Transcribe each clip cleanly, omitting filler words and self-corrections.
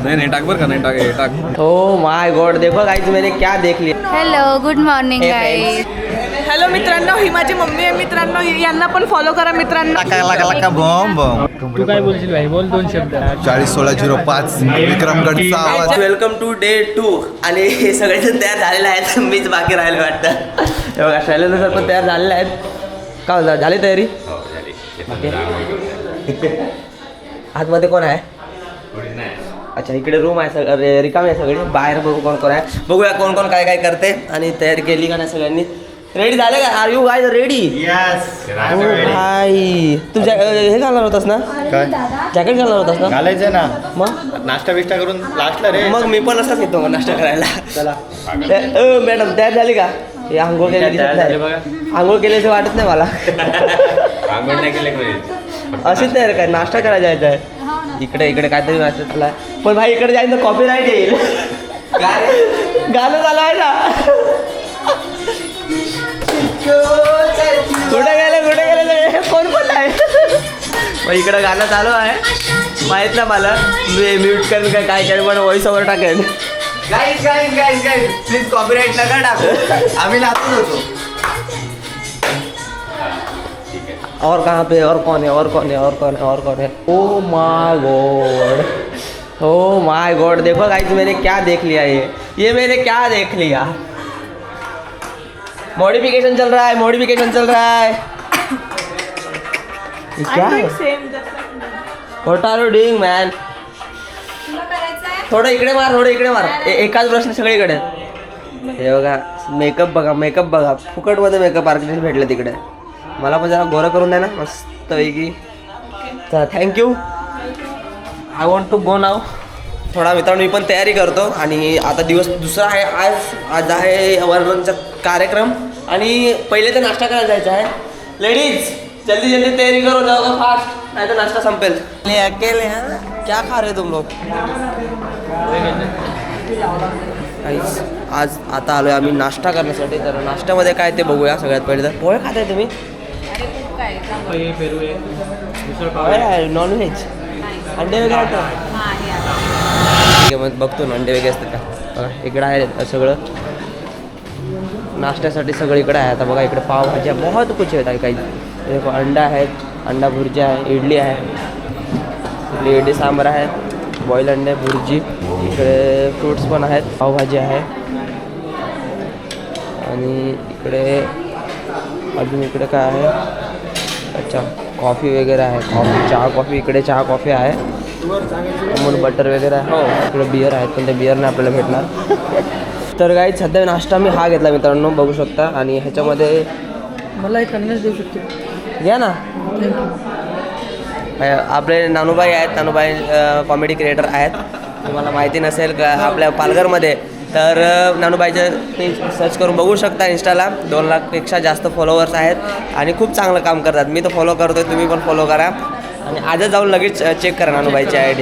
नहीं टाक बर का नहीं टाक ओ माय गॉड, देखो गाइस मैंने क्या देख लिया. Hello, good morning Hey, guys. Hello मित्रांनो, ही माझी मम्मी आहे मित्रांनो, यांना पण फॉलो करा मित्रांनो. Bomb bomb. तू काय बोलशील भाई, बोल 2 शब्द. 40-16-05 विक्रमगडचा आवाज. वेलकम टू डे 2 आणि हे सगळेजण तयार झालेले आहेत. मीच बाकी राहिले वाटतं. हे बघा शैलेंद्र सर पण तयार झालेले आहेत. का झाली तयारी? आतमध्ये कोण आहे? अच्छा, इकडे रूम आहे सगळं रिकामी आहे सगळी. बाहेर बघू कोण कोण आहे, बघूया कोण कोण काय काय करते. आणि तयारी केली का नाही सगळ्यांनी? रेडी झाले का? Are you guys ready? भाई तू हे घालणार होतास ना? काय जॅकेट घालणार होतास ना? घालायचं ना, मग नाश्ता बिष्टा करून लास्टला रे. मग मी पण असंच येतो नाश्ता करायला. चला मॅडम तयार झाली का? हे आंघोळ केली दिसत नाही. आंघोळ केल्याची वाटत नाही मला. अशीच तयार काय नाश्ता करायला जायचं आहे. इकडे इकडे काहीतरी नाश्ता झाला पण भाई इकडे जायचं कॉपी राईट येईल. गाणं चालू आहे ना. कुठे गेले कोण आहे? मग इकडे गाणं चालू आहे माहित ना मला. म्यूट करेन काय करेन पण व्हॉइस ओव्हर टाकेन. गाईज प्लीज कॉपीराईट नका टाकू, आम्ही नाचत होतो. और कहाँ पे और कौन है और कौन है और कौन है और कौन है? Oh my God, oh my God, देखो गाइस मैंने क्या देख लिया. ये मैंने क्या देख लिया. मॉडिफिकेशन चल रहा है, मॉडिफिकेशन चल रहा है. ये क्या है? What are you doing man? थोडं इकडे मार, थोडं इकडे मार. एकाच प्रश्न सगळीकडे. हे बघा मेकअप बघा फुकटमध्ये मेकअप आर्टिस्ट भेटले तिकडे. मला पण जरा गोरं करून द्या ना मस्त पैकी. चला thank you. I want to go now. थोडा मित्रांनो मी पण तयारी करतो. आणि आता दिवस दुसरा आहे. आज आहे वर्णनचा कार्यक्रम आणि पहिले तर नाश्ता करायला जायचा आहे. लेडीज जल्दी जल्दी तयारी करो, जाओ फास्ट नाही तर नाश्ता संपेल. अकेले हैं क्या खा रहे तुम लोग? आज आता आलोय आम्ही नाश्ता करण्यासाठी. तर नाश्त्यामध्ये काय ते बघूया. सगळ्यात पहिले तर पोहे खाताय तुम्ही? नॉनव्हेज अंडे वगैरे असतात? ठीक आहे मग बघतो ना अंडे वगैरे असतात का. बघा इकडं आहे सगळं नाश्त्यासाठी सगळं इकडं आहे. आता बघा इकडे पावभाज्या बहुत कुछ आहे काही. देखो अंडा आहेत, अंडा भुर्जी आहे, इडली आहे, इडली सांबार आहे, बॉईल अंडे भुर्जी, इकडे फ्रूट्स पण आहेत, पावभाजी आहे. आणि इकडे अजून इकडे काय आहे? अच्छा कॉफी वगैरे आहे. चहा कॉफी इकडे चहा कॉफी आहे. अमूल बटर वगैरे आहे. हो इकडे बियर आहेत पण ते बियर नाही आपल्याला भेटणार. तर काही सध्या नाश्ता मी हा घेतला मित्रांनो बघू शकता. आणि ह्याच्यामध्ये मला एक अन्नच देऊ शकते. घ्या ना. आपले नानूबाई आहेत. नानूबाई कॉमेडी क्रिएटर आहेत. तुम्हाला माहिती नसेल का आपल्या पालघरमध्ये तर नानूबाईचं पेज सर्च करून बघू शकता. इंस्टाला 2 लाखपेक्षा जास्त फॉलोअर्स आहेत आणि खूप चांगलं काम करतात. मी तर फॉलो करतोय, तुम्ही पण फॉलो करा. आणि आजच जाऊन लगेच चेक करा नानूबाईची ID.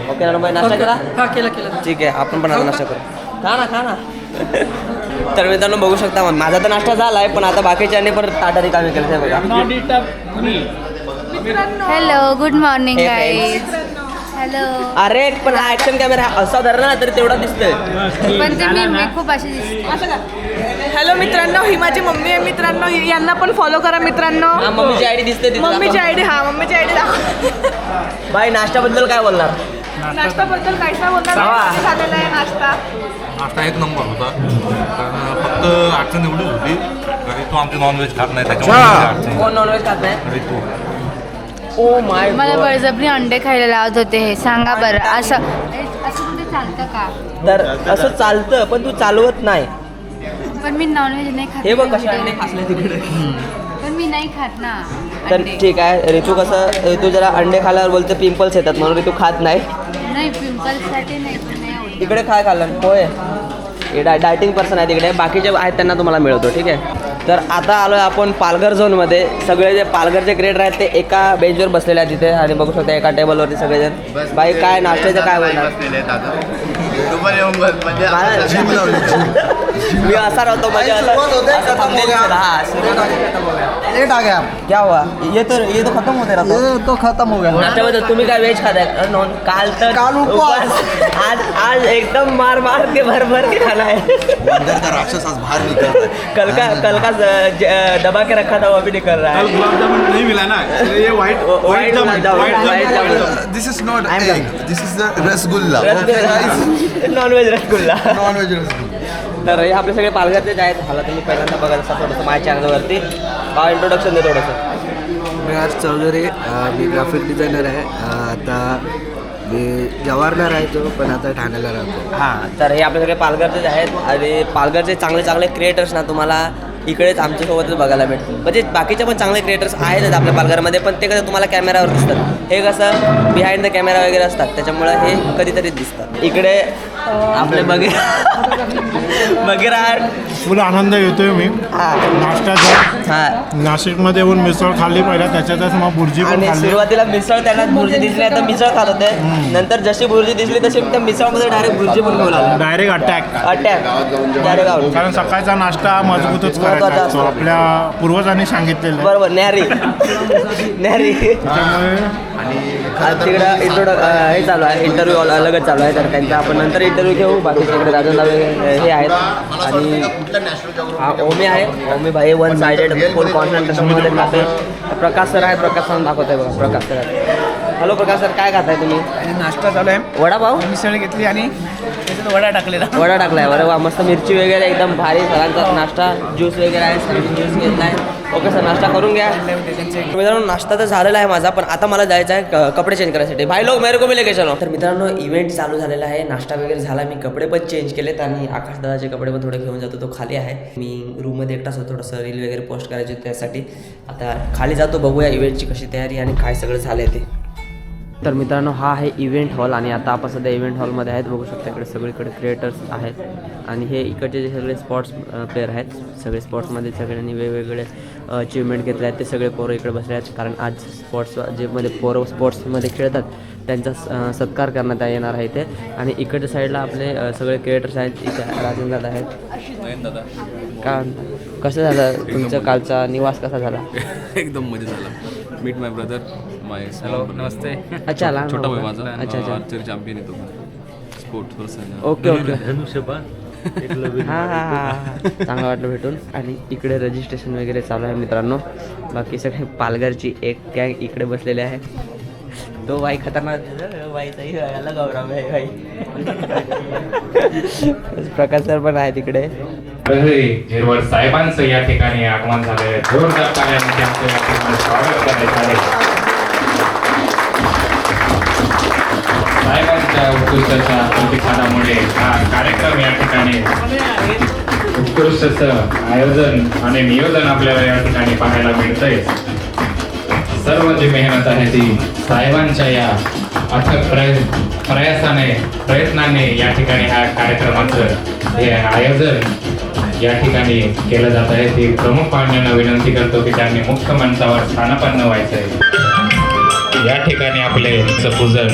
ओके नानूबाई नाश्ता करा. हा केला ठीक आहे आपण पण आता नाश्ता करू. खा ना तर मित्रांनो बघू शकता माझा तर नाश्ता झाला आहे पण आता बाकीच्यांनी पण ताटा रिकामी केलं आहे बघा. Hello, good morning Hey, guys. Hello. अरे पण हा ऍक्शन कॅमेरा असा धरला ना तरी तेवढा दिसतोय. पण ते मी खूप अशी दिसते. हॅलो मित्रांनो, ही माझी मम्मी आहे मित्रांनो, यांना पण फॉलो करा मित्रांनो. हा मम्मीची ID दिसते तिथे. मम्मीची आयडी दाखव. बाई नाश्त्याबद्दल काय बोलणार? नाश्त्याबद्दल कायसा बोलणार? वा. झालेला आहे नाश्ता. नाश्ता एक नंबर होता. कारण फक्त अडचण एवढीच होती कारण तू आमचे नॉनव्हेज खात नाही त्याच्यामुळे कोण नॉनव्हेज खात नाही? अरे तू ओ माय मला बळजबरी अंडे खायला लावत होते. हे सांगा बरं असं कुठे चालतं का? तर असं चालतं पण तू चालवत नाही. पण मी नॉनव्हेज नाही खात. हे बघ कसे अंडे फासले तिकडे. पण मी नाही खात ना तर अंडे. ठीक आहे ऋतू कसं ऋतू जरा अंडे खाल्यावर बोलते पिंपल्स येतात म्हणून ऋतू खात नाही. नाही पिंपल्ससाठी नाही पण नाही आवडत. इकडे काय खाल्लं पोहे. हे डायटिंग पर्सन आहे तिकडे बाकीचे आहेत त्यांना तुम्हाला मिळवतो. ठीक आहे तर आता आलो आहे आपण पालघर झोनमध्ये. सगळे जे पालघरचे क्रिएटर आहेत ते एका बेंचवर बसलेले आहेत तिथे आणि बघू शकता एका टेबलवरती सगळेजण. बाई काय नाश्त्याचं काय बोलणार? मी असा राहतो म्हणजे असं thumbnail दिसतं. हाँ, सुरुवात होती, खत्म हो गया. लेट आ गया क्या हुआ ये तो खत्म होते रहता ये तो खत्म हो गया नाश्त्याबद्दल तुम्ही काय व्हेज खाताय नॉन काल उपवास. आज एकदम मार के भर के खाना है अंदर का राक्षस आज बाहर निकल रहा है कल का दबा के रखा था वो भी निकल रहा है गुलाब जामुन नहीं मिला ना ये white jamun this is not egg this is the rasgulla non veg rasgulla non veg rasgulla तर हे आपले सगळे पालघरचेच आहेत हाला तुम्ही पहिल्यांदा बघत असता थोडंसं माझ्या चॅनलवरती इंट्रोडक्शन दे थोडंसं मी आज चौधरी मी ग्राफिक डिझायनर आहे आता मी जवाहरला राहायचो पण आता ठाण्याला राहतो हां तर हे आपले सगळे पालघरचेच आहेत आणि पालघरचे चांगले चांगले क्रिएटर्स ना तुम्हाला इकडेच आमच्यासोबतच बघायला भेटतील म्हणजे बाकीचे पण चांगले क्रिएटर्स आहेतच आपल्या पालघरमध्ये पण ते कसं तुम्हाला कॅमेरावर दिसतात हे कसं बिहाइंड द कॅमेरा वगैरे असतात त्याच्यामुळे हे कधीतरी दिसतात इकडे आपले बघेरा फुल आनंद येतोय मी नाश्त्याचा हां नाशिकमध्ये येऊन मिसळ खाल्ली पहिला त्याच्यातच मग बुर्जी पण आणि खाल्ली सुरुवातीला मिसळ त्यांना बुर्जी दिसली तर मिसळ खात होते नंतर जशी बुर्जी दिसली तशी त्या मिसळमध्ये डायरेक्ट बुर्जी पण घेऊन आलो direct attack attack direct out कारण सकाळचा नाश्ता मजबूतच करायचा असतो आपल्या पूर्वजांनी सांगितलेलं आहे. बरोबर न्यारी त्यामुळे तिकडं हे चालू आहे इंटरव्ह्यू अलगच चालू आहे तर त्यांचा आपण नंतर इंटरव्ह्यू घेऊ बाकीच्या इकडे राजन वगैरे हे आहेत आणि हा ओमी आहे ओमी भाई वन सायडेड फुल कॉन्सन्ट्रेशनमध्ये खाते प्रकाश सर आहे प्रकाश सर दाखवत आहे बघा प्रकाश सर हॅलो प्रकाश सर काय खाताय तुम्ही नाश्ता चालू आहे वडापाव मिसळ घेतली आणि त्याच्यात वडा टाकलेला वडा टाकलाय बरं वा मस्त मिरची वगैरे एकदम भारी सरांचा नाश्ता ज्यूस वगैरे आहे ज्यूस घेतलाय ओके सर नाश्ता करून घ्या मित्रांनो नाश्ता तर झालेला आहे माझा पण आता मला जायचं आहे कपडे चेंज करायसाठी भाई लोक मेरे को भी लेके चलो तर मित्रांनो इव्हेंट चालू झालेला आहे नाश्ता वगैरे झाला मी कपडे पण चेंज केलेत आणि आकाश दादाचे कपडे पण थोडे घेऊन जातो तो खाली आहे मी रूममध्ये एकटाच होतो थोडंसं रील वगैरे पोस्ट करायची होती त्यासाठी आता खाली जातो बघूया इव्हेंटची कशी तयारी आणि काय सगळं झालं ते तर मित्रांनो हा आहे इव्हेंट हॉल आणि आता आपण सध्या इव्हेंट हॉलमध्ये आहेत बघू शकता इकडे सगळीकडे क्रिएटर्स आहेत आणि हे इकडचे जे सगळे स्पोर्ट्स प्लेअर आहेत सगळे स्पोर्ट्समध्ये सगळ्यांनी वेगवेगळे अचिव्हमेंट घेतले आहेत ते सगळे पोरं इकडे बसले आहेत कारण आज स्पोर्ट्स जे मध्ये पोरं स्पोर्ट्समध्ये खेळतात त्यांचा सत्कार करण्यात येणार आहे इथे आणि इकडच्या साईडला आपले सगळे क्रिएटर्स आहेत इथे राजन दादा आहेत का कसं झालं तुमचा कालचा निवास कसा झाला एकदम मजा झाला मीट माय ब्रदर माय हॅलो नमस्ते अच्छा लहान छोटा भाऊ भाई का? माझा अच्छा अच्छा आर्चरी चॅम्पियन आहे तो स्पोर्ट पर्सन ओके हां चांगलं वाटलं भेटून आणि इकडे रजिस्ट्रेशन वगैरे चालू आहे मित्रांनो बाकी सगळे पालघरची एक गँग इकडे बसलेले आहे तो बाई खतरनाक बाईचाही याला गौरव आहे बाई प्रकाश सर पण आहे तिकडे झिरवळ साहेबांचं या ठिकाणी आगमन झालंय जोरदार ताल्यांनी त्यांचं या ठिकाणी स्वागत करण्यात आले साहेबांच्या उत्कृष्टच्या प्रतिसादामुळे हा कार्यक्रम या ठिकाणी उत्कृष्ट आयोजन आणि नियोजन आपल्याला या ठिकाणी पाहायला मिळतंय सर्व जी मेहनत आहे ती साहेबांच्या या अथक प्रयत्नाने या ठिकाणी ह्या कार्यक्रमाचं हे आयोजन या ठिकाणी केलं जात आहे ती प्रमुख पाहुण्यांना विनंती करतो की त्यांनी मुख्य मंचावर स्थानापन्न व्हायचंय या ठिकाणी आपले पूजन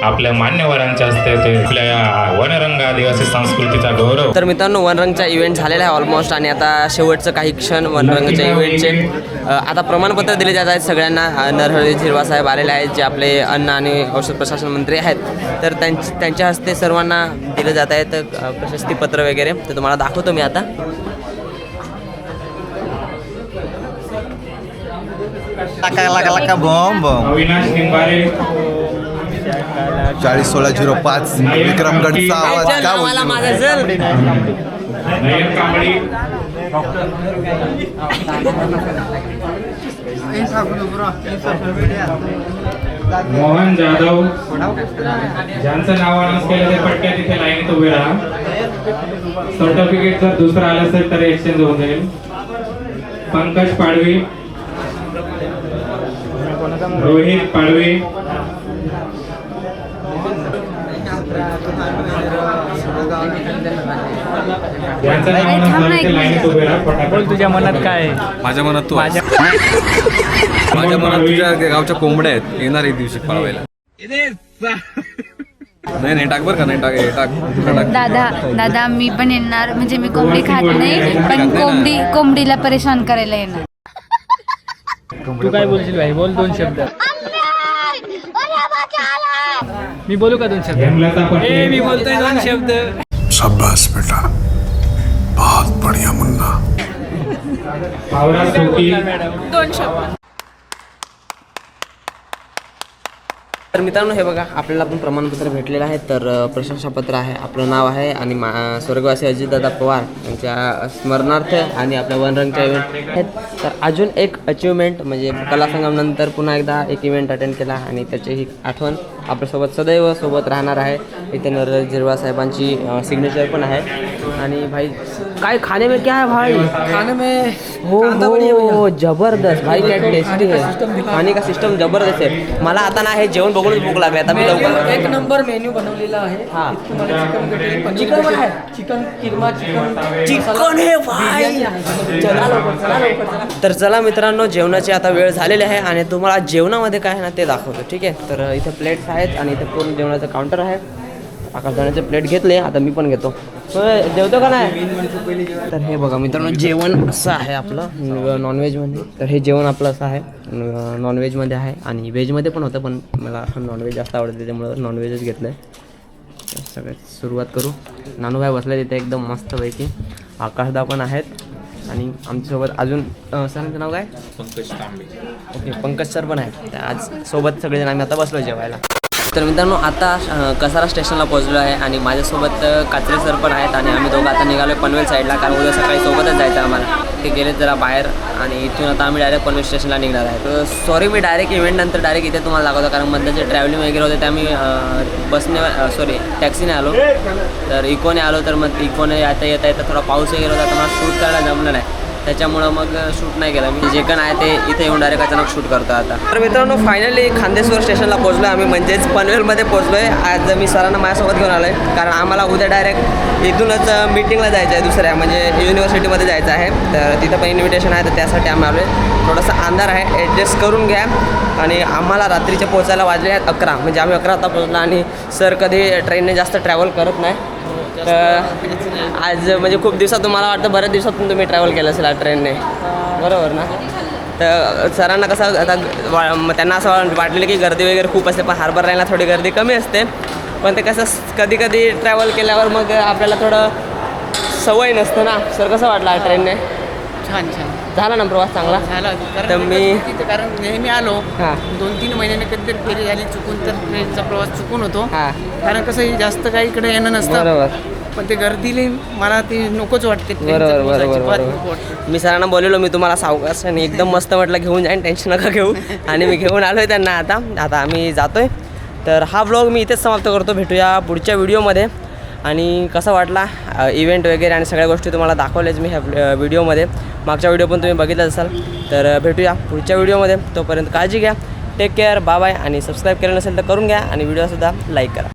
आपल्या मान्यवरांच्या हस्ते होते आपल्या या वनरंग आदिवासी संस्कृतीचा गौरव तर मित्रांनो वनरंगचा इव्हेंट झालेला आहे ऑलमोस्ट आणि आता शेवटचं काही क्षण वनरंगच्या इव्हेंटचे आता प्रमाणपत्र दिले जात आहेत सगळ्यांना नरहरी झिरवा साहेब आलेले आहेत जे आपले अन्न आणि औषध प्रशासन मंत्री आहेत तर त्यांच्या हस्ते सर्वांना दिले जात आहेत प्रशस्तीपत्र वगैरे ते तुम्हाला दाखवतो मी आता बॉम्ब अविनाश निंबारे 401605 विक्रमगडचा आवाज काय नावाला बोलतो माझा सर नयन कांबळी मोहन जाधव ज्यांचं नाव अनाउन्स केलं ते पटक्यात तिथे लाईनीत उभे राहा सर्टिफिकेट जर दुसरं आलं असेल तर एक्सचेंज होऊन जाईल पंकज पाडवी रोहित पाडवी यांचं नाव अनाउन्स झालं ते लाईनीत उभे राहा पटापट तुझ्या मनात काय माझ्या मनात तू माझ्या मनात तुझ्या गावच्या कोंबड्या आहेत येणार एक दिवशी पळवायला नाही टाक बरं का, नाही टाक. दादा मी पण येणार, म्हणजे मी कोंबडी खात नाही, पण कोंबडीला परेशान करायला येणार. तू काय बोलशील भाई? बोल 2 शब्द. मी बोलू का 2 शब्द? मी बोलतोय 2 शब्द. शाबाश बेटा, बहुत बढ़िया मुन्ना. पावरा सुटी 2 शब्द. तर मित्रांनो हे बघा, आपल्याला पण प्रमाणपत्र भेटलेलं आहे. तर प्रशंसापत्र आहे, आपलं नाव आहे आणि स्वर्गवासी अजितदादा पवार यांच्या स्मरणार्थ आणि आपल्या वनरंगच्या इव्हेंट आहेत. तर अजून एक अचिव्हमेंट म्हणजे कला संगमनंतर पुन्हा एकदा एक इव्हेंट अटेंड केला आणि त्याची ही आठवण आपल्यासोबत सदैव सोबत राहणार आहे. इथे नरहरी झिरवाळ साहेबांची सिग्नेचर पण आहे. आणि भाई काय खाने में क्या है भाई? खाने में हो जबरदस्त भाई, क्या टेस्टी है. खाने का सिस्टम जबरदस्त आहे. मला आता ना हे जेवण बघूनच भूक लागली. आता मी लवकर 1 नंबर मेन्यू बनवलेला आहे. हां तुम्हाला चिकन भेटेल, पनीर चिकन पण आहे. चिकन किरमा, चिकन हे भाई. चला लवकर. तर चला मित्रांनो, जेवणाची आता वेळ झालेली आहे आणि तुम्हाला जेवणामध्ये काय आहे ना ते दाखवतो. ठीक आहे, तर इथे प्लेट्स आहेत आणि इथे पूर्ण जेवणाचं काउंटर आहे. आकाशदाण्याचे प्लेट घेतले, आता मी पण घेतो. जेवतो का नाही? तर हे बघा मित्रांनो, जेवण असं आहे आपलं नॉनव्हेजमध्ये. तर हे जेवण आपलं असं आहे, नॉनव्हेजमध्ये आहे आणि व्हेजमध्ये पण होतं, पण मला नॉनव्हेज जास्त आवडतं त्याच्यामुळं नॉनव्हेजच घेतलं आहे. सगळ्यात सुरुवात करू. नानूभाई बसले तिथे एकदम मस्तपैकी. आकाशदा पण आहेत आणि आमच्यासोबत अजून सरांचं नाव काय? पंकज तांबे. ओके, पंकज सर पण आहेत. आज सोबत सगळेजण आम्ही आता बसलो जेवायला. तर मित्रांनो, आता कसारा स्टेशनला पोहोचलो आहे आणि माझ्यासोबत कात्रे सर पण आहेत आणि आम्ही दोघं आता निघालो आहे पनवेल साईडला, कारण उद्या सकाळी सोबतच जायचं आम्हाला. ते गेलेत जरा बाहेर आणि इथून आता आम्ही डायरेक्ट पनवेल स्टेशनला निघणार आहे. तर सॉरी, मी डायरेक्ट इव्हेंटनंतर डायरेक्ट इथे तुम्हाला दाखवतो, कारण मध्ये जे ट्रॅव्हलिंग वगैरे होते ते आम्ही बसने टॅक्सीने आलो. तर इकोने आलो, तर मग इकोने येता थोडा पाऊस वगैरे होता, तर मला शूट करायला जमलं नाही. त्याच्यामुळं मग शूट नाही केलं मी. जे पण आहे ते इथे येऊन डायरेक्ट अचानक शूट करतो आता. तर मित्रांनो, फायनली खांदेश्वर स्टेशनला पोहोचलो आहे आम्ही, म्हणजेच पनवेलमध्ये पोहोचलो आहे. आज मी सरांना माझ्यासोबत घेऊन आलो आहे, कारण आम्हाला उद्या डायरेक्ट इथूनच मीटिंगला जायचं आहे, दुसऱ्या म्हणजे युनिव्हर्सिटीमध्ये जायचं आहे. तर तिथं पण इन्व्हिटेशन आहे, तर त्यासाठी आम्ही आलो आहे. थोडासा अंधार आहे, ॲडजस्ट करून घ्या. आणि आम्हाला रात्रीचे पोचायला वाजले आहेत 11, म्हणजे आम्ही 11 वाजता पोहोचलो. आणि सर कधी ट्रेनने जास्त ट्रॅव्हल करत नाही. तर आज म्हणजे खूप दिवसात, तुम्हाला वाटतं बऱ्याच दिवसातून तुम्ही ट्रॅव्हल केलं असेल ट्रेनने, बरोबर ना? तर सरांना कसं आता त्यांना असं वाटलेलं की गर्दी वगैरे खूप असते, पण हार्बर लाईनला थोडी गर्दी कमी असते. पण ते कसं कधी कधी ट्रॅव्हल केल्यावर मग आपल्याला थोडं सवय नसतं ना. सर कसं वाटलं ट्रेनने? छान झाला ना प्रवास चांगला? झाला. तर मी कारण नेहमी आलो, हां 2-3 महिन्याने कधीतरी फेरी झाली चुकून, तर ट्रेनचा प्रवास चुकून होतो. हां कारण कसं जास्त काही इकडे येणं नसतं, बरोबर. पण ते गर्दीले मला ते नकोच वाटते. बरोबर. मी सरांना बोललेलो मी तुम्हाला सावकाश आणि एकदम मस्त म्हटलं घेऊन जाईन, टेन्शन नका घेऊ. आणि मी घेऊन आलो आहे त्यांना. आता आम्ही जातो आहे. तर हा व्लॉग मी इथेच समाप्त करतो. भेटूया पुढच्या व्हिडिओमध्ये. आणि कसा वाटला इव्हेंट वगैरे आणि सगळ्या गोष्टी तुम्हाला दाखवल्याच मी ह्या व्हिडिओमध्ये. मागच्या व्हिडिओ पण तुम्ही बघितलाच असाल. तर भेटूया पुढच्या व्हिडिओमध्ये. तोपर्यंत काळजी घ्या. Take care. Bye bye. आणि सबस्क्राईब केलं नसेल तर करून घ्या आणि व्हिडिओसुद्धा लाईक करा.